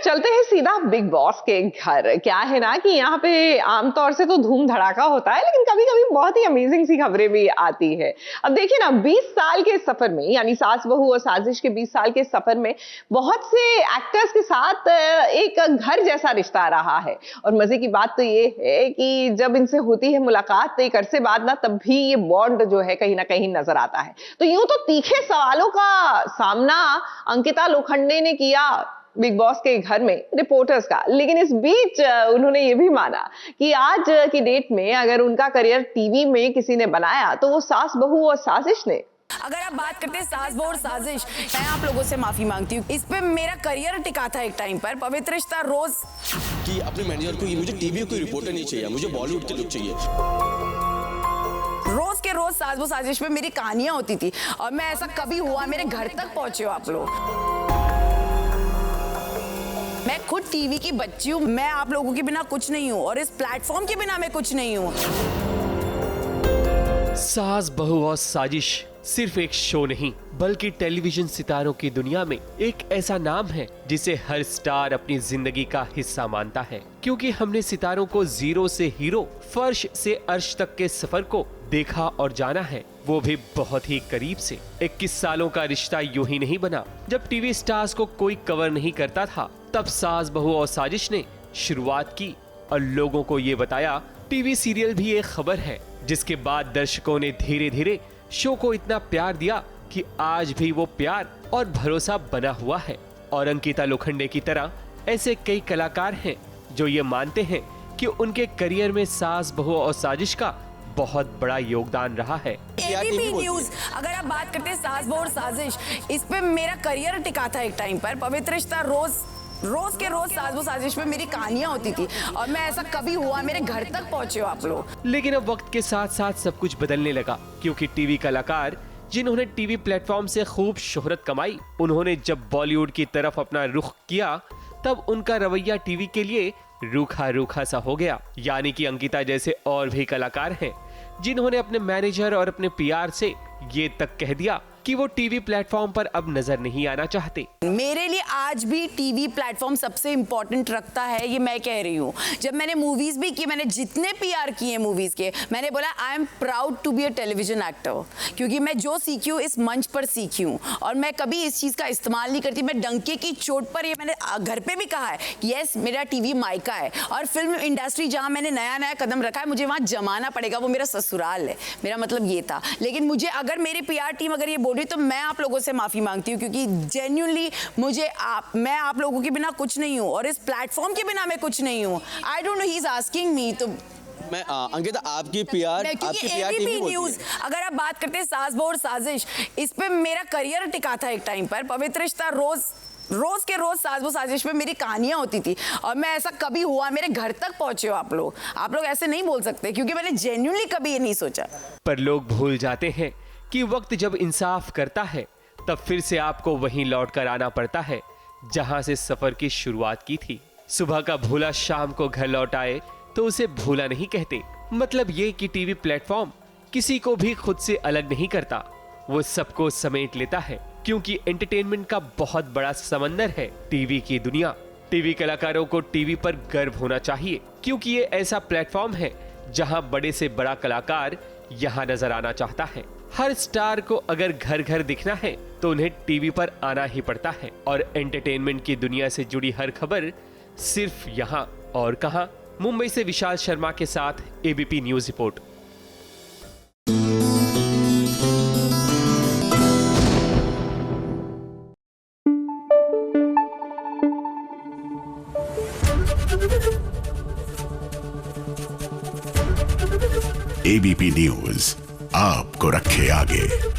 चलते हैं सीधा बिग बॉस के घर। क्या है ना कि यहाँ पे आमतौर से तो धूम धड़ाका होता है, लेकिन कभी कभी बहुत ही अमेजिंग सी खबरें भी आती है। अब देखिए ना, 20 साल के सफर में, यानी सास बहू और साजिश के 20 साल के सफर में बहुत से एक्टर्स के साथ एक घर जैसा रिश्ता रहा है। और मजे की बात तो ये है कि जब इनसे होती है मुलाकात एक अरसे बाद ना, तब भी ये बॉन्ड जो है कहीं ना कहीं नजर आता है। तो यूं तो तीखे सवालों का सामना अंकिता लोखंडे ने किया बिग बॉस के घर में रिपोर्टर्स का, लेकिन इस बीच उन्होंने ये भी माना कि आज की डेट में अगर उनका करियर टीवी में किसी ने बनाया तो वो सास बहू और साजिश ने। अगर आप बात करते हैं सास बहू और साजिश, मैं आप लोगों से माफी मांगती हूँ। इस पे मेरा करियर टिका था एक टाइम पर। पवित्र रिश्ता रोज कि अपने मैनेजर को, ये मुझे टीवी कोई रिपोर्टर नहीं चाहिए, मुझे बॉलीवुड के लोग चाहिए। रोज के रोज सास बहू साजिश में मेरी कहानियां होती थी, और मैं ऐसा कभी हुआ मेरे घर तक पहुंचे हो आप लोग। मैं खुद टीवी की बच्ची हूँ, मैं आप लोगों के बिना कुछ नहीं हूँ, और इस प्लेटफॉर्म के बिना मैं कुछ नहीं हूँ। सास बहू और साजिश सिर्फ एक शो नहीं, बल्कि टेलीविजन सितारों की दुनिया में एक ऐसा नाम है जिसे हर स्टार अपनी जिंदगी का हिस्सा मानता है। क्योंकि हमने सितारों को जीरो से हीरो, फर्श से अर्श तक के सफर को देखा और जाना है, वो भी बहुत ही करीब से। 21 सालों का रिश्ता यूं ही नहीं बना। जब टीवी स्टार्स को कोई कवर नहीं करता था, तब सास बहू और साजिश ने शुरुआत की और लोगों को ये बताया टीवी सीरियल भी एक खबर है। जिसके बाद दर्शकों ने धीरे धीरे शो को इतना प्यार दिया कि आज भी वो प्यार और भरोसा बना हुआ है। और अंकिता लोखंडे की तरह ऐसे कई कलाकार हैं जो ये मानते हैं कि उनके करियर में सास बहू और साजिश का बहुत बड़ा योगदान रहा है। एबीपी न्यूज, अगर आप बात करते हैं सास बहू और साजिश, इस पे मेरा करियर टिका था एक टाइम पर। पवित्र रिश्ता रोज के रोज सास बहू साजिश में मेरी कहानियां होती थी, और मैं ऐसा कभी हुआ मेरे घर तक पहुंचे हो आप लोग। लेकिन अब वक्त के साथ साथ सब कुछ बदलने लगा, क्योंकि टीवी कलाकार जिन्होंने टीवी प्लेटफॉर्म से खूब शोहरत कमाई, उन्होंने जब बॉलीवुड की तरफ अपना रुख किया, तब उनका रवैया टीवी के लिए रूखा रूखा सा हो गया। यानी कि अंकिता जैसे और भी कलाकार हैं जिन्होंने अपने मैनेजर और अपने पीआर से ये तक कह दिया कि वो टीवी प्लेटफॉर्म पर अब नजर नहीं आना चाहते। मेरे लिए आज भी टीवी प्लेटफॉर्म सबसे इंपॉर्टेंट रखता है, ये मैं कह रही हूँ। जब मैंने मूवीज भी की, मैंने जितने पीआर किए मूवीज के, मैंने बोला I am proud to be a television actor, क्योंकि मैं जो सीखी हूँ इस मंच पर सीखी हूँ, और मैं कभी इस चीज का इस्तेमाल नहीं करती। मैं डंके की चोट पर, ये मैंने घर पे भी कहा है कि यस, मेरा टीवी मायका है, और फिल्म इंडस्ट्री जहाँ मैंने नया नया कदम रखा है, मुझे वहाँ जमाना पड़ेगा, वो मेरा ससुराल है। मेरा मतलब ये था। लेकिन मुझे, अगर मेरी पीआर टीम अगर ये बोल रही, तो मैं आप लोगों से माफी मांगती हूँ, क्योंकि जेन्युइनली मैं आप लोगों के बिना कुछ नहीं हूँ, और इस प्लेटफॉर्म के बिना मैं कुछ नहीं हूँ। I don't know, he is asking me. तो मैं अंकिता, आपकी पीआर एबीपी न्यूज, अगर आप बात करते हैं सास बहू और साजिश, इस पे मेरा करियर टिका था एक टाइम पर। पवित्र रिश्ता रोज के रोज सास बहू साजिश में मेरी कहानियां होती थी, और मैं ऐसा कभी हुआ मेरे घर तक पहुंचे हो आप लोग ऐसे नहीं बोल सकते, क्योंकि मैंने जेन्युइनली कभी ये नहीं सोचा। पर लोग भूल जाते हैं कि वक्त जब इंसाफ करता है, तब फिर से आपको वहीं लौट कर आना पड़ता है जहां से सफर की शुरुआत की थी। सुबह का भूला शाम को घर लौट आए तो उसे भूला नहीं कहते। मतलब ये कि टीवी प्लेटफॉर्म किसी को भी खुद से अलग नहीं करता, वो सबको समेट लेता है, क्योंकि एंटरटेनमेंट का बहुत बड़ा समंदर है टीवी की दुनिया। टीवी कलाकारों को टीवी पर गर्व होना चाहिए, क्योंकि ये ऐसा प्लेटफॉर्म है जहां बड़े से बड़ा कलाकार यहाँ नजर आना चाहता है। हर स्टार को अगर घर घर दिखना है तो उन्हें टीवी पर आना ही पड़ता है, और एंटरटेनमेंट की दुनिया से जुड़ी हर खबर सिर्फ यहाँ और कहां। मुंबई से विशाल शर्मा के साथ ABP news report. ABP news आपको रखे आगे।